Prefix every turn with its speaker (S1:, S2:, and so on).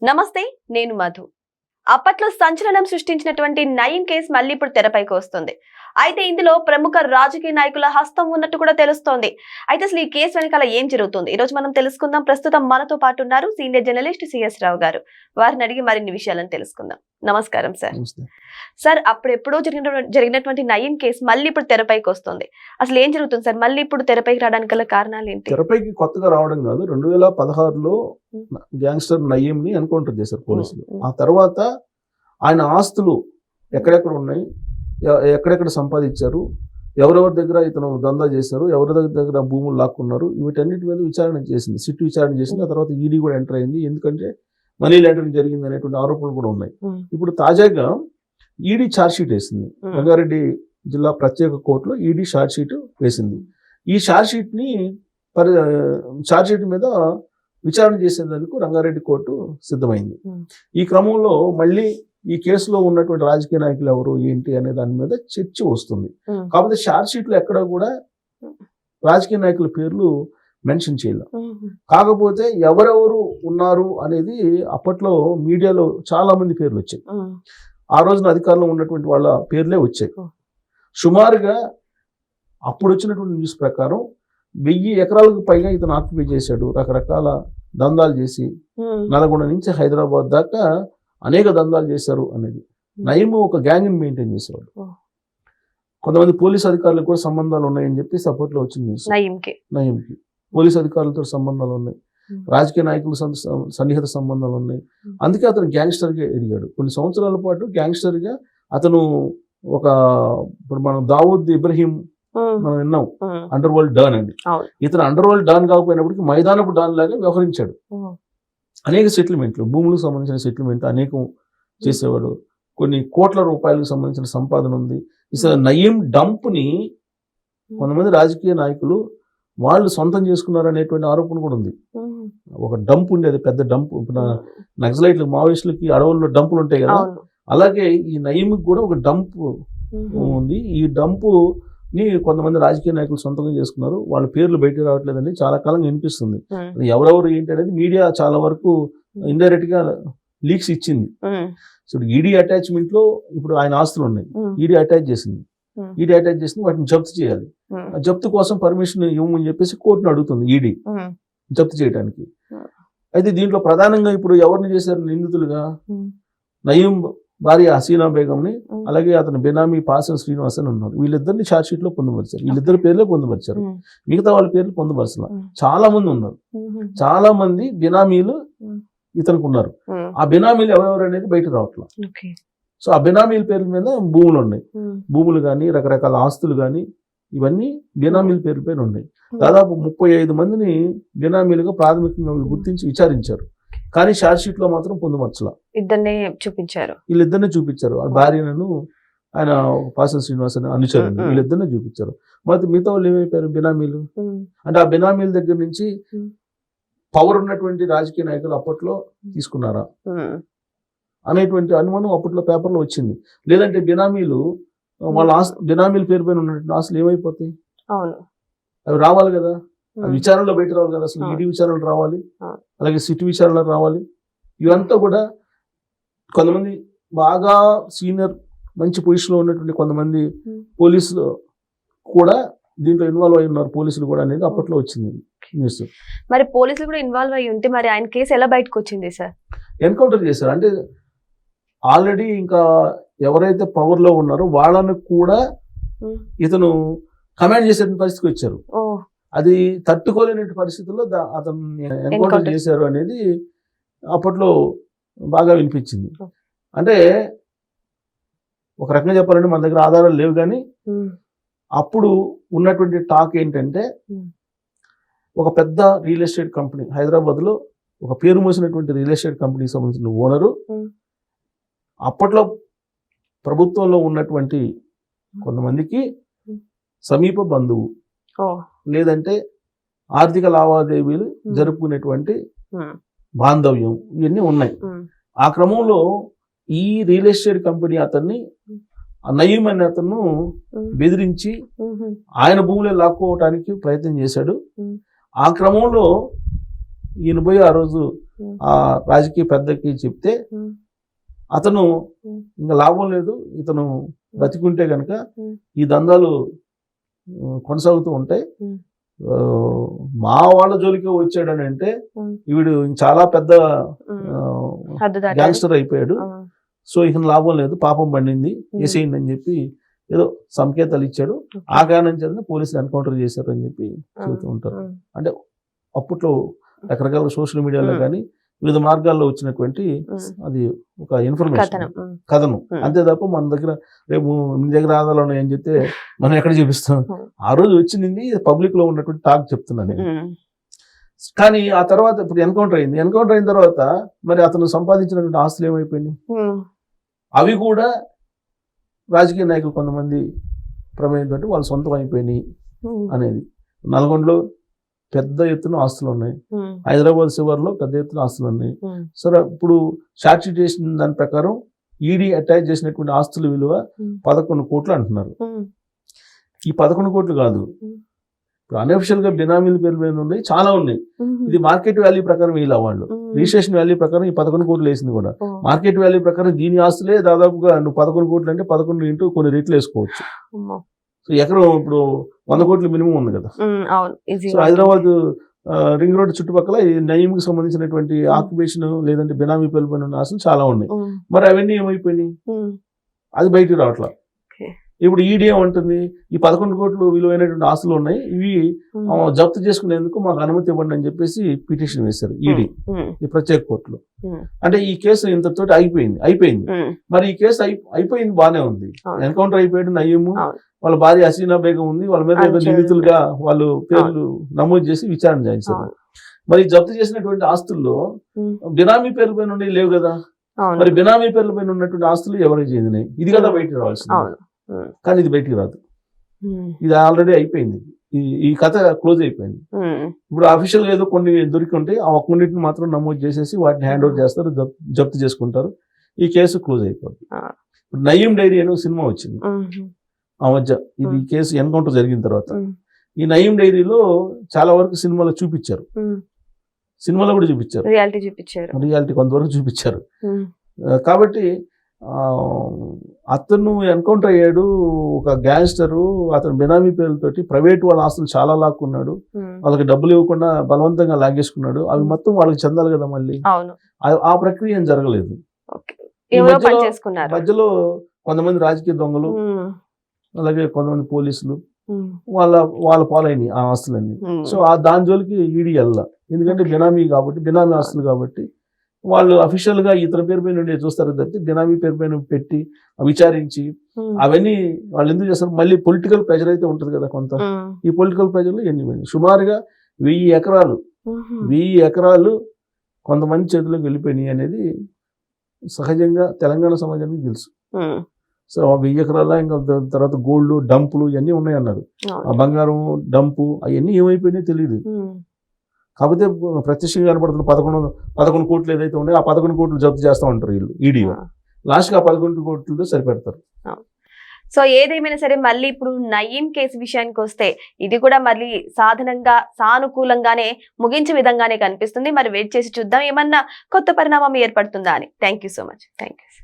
S1: నమస్తే, నేను మధు. అప్పట్లో సంచలనం సృష్టించినటువంటి నయీం కేసు మళ్ళీ ఇప్పుడు తెరపైకి వస్తుంది. అయితే ఇందులో ప్రముఖ రాజకీయ నాయకుల హస్తం ఉన్నట్టు కూడా తెలుస్తోంది. అయితే అసలు ఈ కేసు వెనకాల ఏం జరుగుతుంది, ఈ రోజు మనం తెలుసుకుందాం. ప్రస్తుతం మనతో పాటు ఉన్నారు సీనియర్ జర్నలిస్ట్ సిఎస్ రావు గారు. వారిని అడిగి మరిన్ని విషయాలను తెలుసుకుందాం. నమస్కారం సార్. సార్, అప్పుడెప్పుడో జరిగినటువంటి నయీం కేసు మళ్ళీ ఇప్పుడు తెరపైకి వస్తుంది. అసలు ఏం జరుగుతుంది సార్? మళ్ళీ ఇప్పుడు తెరపైకి రావడానికి గల కారణాలు ఏంటి?
S2: తెరపైకి కొత్తగా రావడం కాదు, 2016లో గ్యాంగ్స్టర్ నయీం ని ఎన్కౌంటర్ చేశారు పోలీసులు. ఆ తర్వాత ఆయన ఆస్తులు ఎక్కడెక్కడ ఉన్నాయి, ఎక్కడెక్కడ సంపాదించారు, ఎవరెవరి దగ్గర ఇతను దందా చేశారు, ఎవరి దగ్గర భూములు లాక్కున్నారు, వీటన్నిటి మీద విచారణ చేసింది, సిట్ విచారణ చేసింది. ఆ తర్వాత ఈడీ కూడా ఎంటర్ అయింది, ఎందుకంటే మనీ లాండరింగ్ జరిగింది అనేటువంటి ఆరోపణలు కూడా ఉన్నాయి. ఇప్పుడు తాజాగా ఈడీ ఛార్జ్షీట్ వేసింది. రంగారెడ్డి జిల్లా ప్రత్యేక కోర్టులో ఈడీ ఛార్జ్షీట్ వేసింది. ఈ ఛార్జ్షీట్ మీద విచారణ చేసేందుకు రంగారెడ్డి కోర్టు సిద్ధమైంది. ఈ క్రమంలో మళ్ళీ ఈ కేసులో ఉన్నటువంటి రాజకీయ నాయకులు ఎవరు ఏంటి అనే దాని మీద చర్చ వస్తుంది. కాకపోతే ఛార్జ్షీట్ లో ఎక్కడ కూడా రాజకీయ నాయకుల పేర్లు మెన్షన్ చేయలేదు. కాకపోతే ఎవరెవరు ఉన్నారు అనేది అప్పట్లో మీడియాలో చాలా మంది పేర్లు వచ్చాయి. ఆ రోజున అధికారంలో ఉన్నటువంటి వాళ్ళ పేర్లే వచ్చాయి. సుమారుగా అప్పుడు వచ్చినటువంటి న్యూస్ ప్రకారం 1000 ఎకరాలకు పైగా ఇతను ఆక్యుపై చేశాడు. రకరకాల దందాలు చేసి నల్గొండ నుంచి హైదరాబాద్ దాకా అనేక దందాలు చేశారు అనేది. నయీం ఒక గ్యాంగ్ ని మెయింటైన్ చేసేవాడు. కొంతమంది పోలీస్ అధికారులకు కూడా సంబంధాలు ఉన్నాయని చెప్పి సపోర్ట్లో వచ్చింది న్యూస్. నయీంకి పోలీస్ అధికారులతో సంబంధాలు ఉన్నాయి, రాజకీయ నాయకులు సన్నిహిత సంబంధాలు ఉన్నాయి. అందుకే అతను గ్యాంగ్స్టర్ గా ఎదిగాడు. కొన్ని సంవత్సరాల పాటు గ్యాంగ్స్టర్ గా అతను ఇప్పుడు మనం దావూద్ ఇబ్రహీం మనం విన్నాం, అండర్ వరల్డ్ డాన్ అండి. ఇతను అండర్ వరల్డ్ డాన్ కాకపోయినప్పటికీ మైదానపు డాన్ లాగా వ్యవహరించాడు. అనేక సెటిల్మెంట్లు, భూములకు సంబంధించిన సెటిల్మెంట్లు అనేకం చేసేవాడు. కొన్ని కోట్ల రూపాయలకు సంబంధించిన సంపాదన ఉంది. అసలు నయీం డంప్ ని కొంతమంది రాజకీయ నాయకులు వాళ్ళు సొంతం చేసుకున్నారు అనేటువంటి ఆరోపణ కూడా ఉంది. ఒక డంప్ ఉండేది, పెద్ద డంప్. నక్సలైట్లు మావోయిస్టులకి అడవుల్లో డంపులు ఉంటాయి కదా, అలాగే ఈ నయీంకి కూడా ఒక డంప్ ఉంది. ఈ డంపు ని కొంతమంది రాజకీయ నాయకులు సొంతంగా చేసుకున్నారు. వాళ్ళ పేర్లు బయటకు రావట్లేదని చాలా కాలంగా వినిపిస్తుంది. ఎవరెవరు ఏంటి అనేది మీడియా చాలా వరకు ఇండైరెక్ట్ గా లీక్స్ ఇచ్చింది. సో ఈడీ అటాచ్మెంట్ లో ఇప్పుడు ఆయన ఆస్తులు ఉన్నాయి, ఈడీ అటాచ్ చేసింది. వాటిని జప్తు చేయాలి. జప్తు కోసం పర్మిషన్ ఇవ్వమని చెప్పేసి కోర్టును అడుగుతుంది ఈడీ జప్తు చేయడానికి. అయితే దీంట్లో ప్రధానంగా ఇప్పుడు ఎవరిని చేశారు నిందితులుగా? నయీం భార్య హసీనా బేగంని, అలాగే అతని బెనామీ పాసం శ్రీనివాస్ అని ఉన్నారు. వీళ్ళిద్దరిని ఛార్జ్ షీట్ లో పొందుపరిచారు. వీళ్ళిద్దరి పేర్లే పొందుపరిచారు, మిగతా వాళ్ళ పేర్లు పొందుపరచాల. చాలా మంది ఉన్నారు, చాలా మంది బినామీలు ఇతనికి ఉన్నారు. ఆ బినామీలు ఎవరెవరు అనేది బయట రావట్లేదు. సో ఆ బినామీల పేర్ల మీద భూములు ఉన్నాయి. భూములు కానీ రకరకాల ఆస్తులు కానీ ఇవన్నీ బినామీల పేర్ల పైన ఉన్నాయి. దాదాపు 35 మందిని బినామీలుగా ప్రాథమికంగా గుర్తించి విచారించారు. కానీ ఛార్జ్ షీట్ లో మాత్రం పొందుపరచలా. వీళ్ళిద్దరినే చూపించారు. ఆ భార్యను, ఆయన పాసం శ్రీనివాస్ అని అనుచరుడు, వీళ్ళిద్దరినే చూపించారు. మరి మిగతా వాళ్ళు ఏమైపోయారు? బినామీలు. అంటే ఆ బినామీల దగ్గర నుంచి పవర్ ఉన్నటువంటి రాజకీయ నాయకులు అప్పట్లో తీసుకున్నారా అనేటువంటి అనుమానం అప్పట్లో పేపర్లో వచ్చింది. లేదంటే బినామీలు వాళ్ళ బినామీల పేరు పైన ఉన్నటువంటి ఆస్తులు ఏమైపోతాయి? అవి రావాలి కదా, విచారణలో బయట రావాలి కదా. అసలు ఈడీ విచారణలు రావాలి, అలాగే సిట్ విచారణ రావాలి. ఇవంతా కూడా కొంతమంది బాగా సీనియర్ మంచి పొజిషన్ లో ఉన్నటువంటి కొంతమంది పోలీసులు కూడా దీంట్లో ఇన్వాల్వ్ అయి ఉన్నారు. పోలీసులు కూడా అనేది అప్పట్లో వచ్చింది న్యూస్.
S1: మరి పోలీసులు కూడా ఇన్వాల్వ్ అయ్యి ఉంటే మరి ఆయన కేసు ఎలా బయటకు వచ్చింది సార్?
S2: ఎన్కౌంటర్ చేశారు అంటే ఆల్రెడీ ఇంకా ఎవరైతే పవర్ లో ఉన్నారో వాళ్ళను కూడా ఇతను కమాండ్ చేసే పరిస్థితికి వచ్చారు. అది తట్టుకోలేని పరిస్థితుల్లో అతను ఎన్కౌంటర్ చేశారు అనేది అప్పట్లో బాగా వినిపించింది. అంటే ఒక రకంగా చెప్పాలంటే మన దగ్గర ఆధారాలు లేవు, కానీ అప్పుడు ఉన్నటువంటి టాక్ ఏంటంటే ఒక పెద్ద రియల్ ఎస్టేట్ కంపెనీ హైదరాబాద్ లో, ఒక పేరు మోసినటువంటి రియల్ ఎస్టేట్ కంపెనీకి సంబంధించిన ఓనరు అప్పట్లో ప్రభుత్వంలో ఉన్నటువంటి కొంతమందికి సమీప బంధువు, లేదంటే ఆర్థిక లావాదేవీలు జరుపుకునేటువంటి బాంధవ్యం, ఇవన్నీ ఉన్నాయి. ఆ క్రమంలో ఈ రియల్ ఎస్టేట్ కంపెనీ అతన్ని, నయీం అనే అతను బెదిరించి ఆయన భూములే లాక్కోవటానికి ప్రయత్నం చేశాడు. ఆ క్రమంలో ఈయన పోయి ఆ రోజు ఆ రాజకీయ పెద్దకి చెప్తే అతను ఇంకా లాభం లేదు, ఇతను బతికుంటే కనుక ఈ దందాలు కొనసాగుతూ ఉంటాయి, మా వాళ్ళ జోలికి వచ్చాడని అంటే వీడు చాలా పెద్ద గ్యాంగ్స్టర్ అయిపోయాడు, సో ఇక లాభం లేదు, పాపం పండింది, వేసేయండి అని చెప్పి ఏదో సంకేతాలు ఇచ్చాడు. ఆ కారణం చేత పోలీసులు ఎన్కౌంటర్ చేశారు అని చెప్పి చెబుతూ ఉంటారు. అంటే అప్పట్లో రకరకాల సోషల్ మీడియాలో కానీ వివిధ మార్గాల్లో వచ్చినటువంటి అది ఒక ఇన్ఫర్మేషన్ కథనం, అంతే తప్ప మన దగ్గర రేపు మీ దగ్గర ఆధారాలు ఉన్నాయని చెప్తే మనం ఎక్కడ చూపిస్తాం. ఆ రోజు వచ్చింది పబ్లిక్ లో ఉన్నటువంటి టాక్ చెప్తున్నాను. కానీ ఆ తర్వాత ఇప్పుడు ఎన్కౌంటర్ అయింది, ఎన్కౌంటర్ అయిన తర్వాత మరి అతను సంపాదించినటువంటి ఆస్తులు ఏమైపోయినాయి, అవి కూడా రాజకీయ నాయకులు కొంతమంది ప్రమేయం తోటి వాళ్ళు సొంతం అయిపోయినాయి అనేది. నల్గొండలో పెద్ద ఎత్తున ఆస్తులు ఉన్నాయి, హైదరాబాద్ శివార్లో పెద్ద ఎత్తున ఆస్తులు ఉన్నాయి. సరే ఇప్పుడు షార్ట్ షీట్ చేసిన దాని ప్రకారం ఈడీ అటాచ్ చేసినటువంటి ఆస్తుల విలువ 11 కోట్లు అంటున్నారు. ఈ 11 కోట్లు కాదు, ఇప్పుడు అన్అఫిషియల్ గా బినామీల పేరు మీద ఉన్నాయి, చాలా ఉన్నాయి. ఇది మార్కెట్ వాల్యూ ప్రకారం వీళ్ళు వాళ్ళు రిజిస్ట్రేషన్ వాల్యూ ప్రకారం ఈ 11 కోట్లు వేసింది కూడా మార్కెట్ వాల్యూ ప్రకారం దీని ఆస్తులే దాదాపుగా నువ్వు 11 కోట్లు అంటే 11 ఇంటూ కొన్ని రెట్లు వేసుకోవచ్చు. సో ఎకరం ఇప్పుడు 100 కోట్లు మినిమం ఉంది కదా. సో హైదరాబాద్ రింగ్ రోడ్ చుట్టుపక్కల ఈ నయీంకి సంబంధించినటువంటి ఆక్యుపేషన్ లేదంటే బినామీ పేరు పైన ఉన్న ఆస్తులు చాలా ఉన్నాయి. మరి అవన్నీ ఏమైపోయినాయి, అది బయటికి రావట్లా. ఇప్పుడు ఈడీ ఏమంటుంది, ఈ 11 కోట్లు విలువైనటువంటి ఆస్తులు ఉన్నాయి, ఇవి జప్తు చేసుకునేందుకు మాకు అనుమతి ఇవ్వండి అని చెప్పేసి పిటిషన్ వేశారు ఈడీ ఈ ప్రత్యేక కోర్టులో. అంటే ఈ కేసు ఇంతతోటి అయిపోయింది. మరి ఈ కేసు అయిపోయింది, బానే ఉంది, ఎన్కౌంటర్ అయిపోయాడు నయీము, వాళ్ళ భార్య హసీనా బేగం ఉంది, వాళ్ళ మీద ఏదో నిందితులుగా వాళ్ళు పేర్లు నమోదు చేసి విచారణ చేశారు. మరి జప్తు చేసినటువంటి ఆస్తుల్లో బినామీ పేర్ల పైన ఉండి లేవు కదా, మరి బినామీ పేర్ల పైన ఉన్నటువంటి ఆస్తులు ఎవరికి చెందినాయి, ఇది కదా బయటకు రావాల్సింది. కానీ ఇది బయటికి రాదు, ఇది ఆల్రెడీ అయిపోయింది, ఈ కథ క్లోజ్ అయిపోయింది. ఇప్పుడు అఫీషియల్ గా ఏదో కొన్ని దొరికి ఉంటాయి, ఆ కొన్నిటిని మాత్రం నమోదు చేసేసి వాటిని హ్యాండ్ ఓవర్ చేస్తారు, జప్తు చేసుకుంటారు, ఈ కేసు క్లోజ్ అయిపోతుంది. ఇప్పుడు నయీం డైరీ అనే సినిమా వచ్చింది ఆ మధ్య, ఇది కేసు ఎన్కౌంటర్ జరిగిన తర్వాత. ఈ నయీం డైరీలో చాలా వరకు సినిమాలో చూపించారు, సినిమాలో కూడా చూపించారు, రియాలిటీ కొంతవరకు చూపించారు. కాబట్టి అతను ఎన్కౌంటర్ అయ్యాడు, ఒక గ్యాంగ్స్టరు, అతను బినామీ పేర్లతోటి ప్రైవేట్ వాళ్ళ ఆస్తులు చాలా లాక్కున్నాడు, వాళ్ళకి డబ్బులు ఇవ్వకుండా బలవంతంగా లాగేసుకున్నాడు, అవి మొత్తం వాళ్ళకి చెందాలి కదా. మళ్ళీ ఆ ప్రక్రియ ఏం జరగలేదు. మధ్యలో కొంతమంది రాజకీయ దొంగలు, అలాగే కొంతమంది పోలీసులు వాళ్ళ పాలైనవి ఆ ఆస్తులన్నీ. సో దాని జోలికి ఈడీ వెళ్ళ, ఎందుకంటే బినామీ కాబట్టి, బినామీ ఆస్తులు కాబట్టి వాళ్ళు అఫీషియల్ గా ఇతర పేరు పైన ఉండే చూస్తారు తప్పితే బినామీ పేరు పైన పెట్టి విచారించి అవన్నీ వాళ్ళు ఎందుకు చేస్తారు. మళ్ళీ పొలిటికల్ ప్రెజర్ అయితే ఉంటుంది కదా కొంత, ఈ పొలిటికల్ ప్రెజర్లు ఎన్ని సుమారుగా 1000 ఎకరాలు కొంతమంది చేతులకు వెళ్ళిపోయినాయి అనేది సహజంగా తెలంగాణ సమాజానికి తెలుసు. సో 1000 ఎకరాల ఇంకా తర్వాత గోల్డ్ డంపులు ఇవన్నీ ఉన్నాయి అన్నారు, ఆ బంగారం డంపు అవన్నీ ఏమైపోయినాయో తెలియదు. కాకపోతే ప్రత్యక్షంగా కనపడుతున్న 11 కోట్లు ఏదైతే ఉన్నాయో ఆ 11 కోట్లు జప్తు చేస్తూ ఉంటారు వీళ్ళు ఈడీ. లాస్ట్గా 11 కోట్లతో సరిపెడతారు.
S1: సో ఏదేమైనా సరే మళ్ళీ ఇప్పుడు నయీం కేసు విషయానికి వస్తే ఇది కూడా మళ్ళీ సానుకూలంగానే ముగించే విధంగానే కనిపిస్తుంది. మరి వెయిట్ చేసి చూద్దాం ఏమన్నా కొత్త పరిణామం ఏర్పడుతుందా అని. Thank you so much. Thank you.